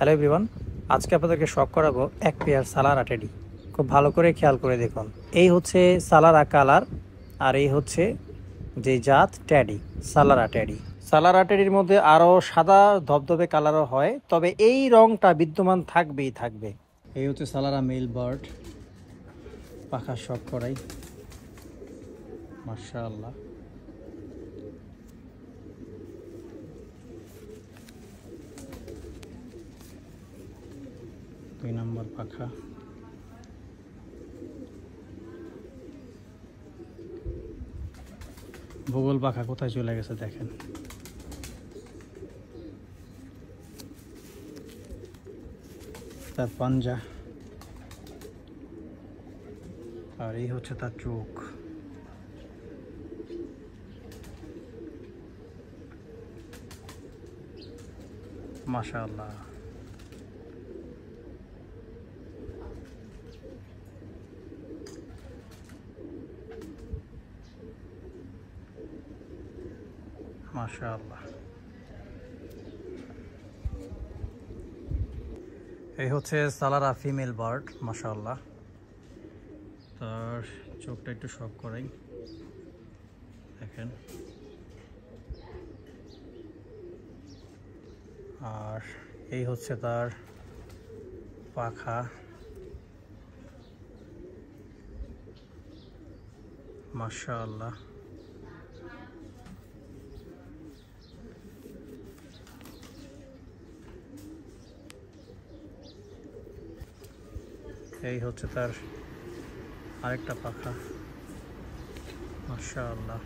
Hello everyone, আজকে আপনাদেরকে শখ করাবো এক পেয়ার সালারা টেডি। খুব ভালো করে খেয়াল করে দেখুন। এই হচ্ছে সালারা কালার, আর এই হচ্ছে যে জাত টেডি, সালারা টেডি। সালারা টেডির মধ্যে আরও সাদা ধবধবে কালারও হয়, তবে এই রংটা বিদ্যমান থাকবেই থাকবে। এই হচ্ছে সালারা মেল বার্ড, পাখা শখ করাই, মাশাআল্লাহ। দুই নম্বর পাখা, ভূগোল পাখা কোথায় চলে গেছে দেখেন। তার পাঞ্জা, আর এই হচ্ছে তার চোখ। মাশাআল্লাহ। মাশাআল্লাহ। এই হচ্ছে সালারা ফিমেল বার্ড, মাশাআল্লাহ। তার চোখটা একটু শখ করাই, দেখেন। আর এই হচ্ছে তার পাখা, মাশাআল্লাহ। এই হচ্ছে তার আরেকটা পাখা, মাশাআল্লাহ।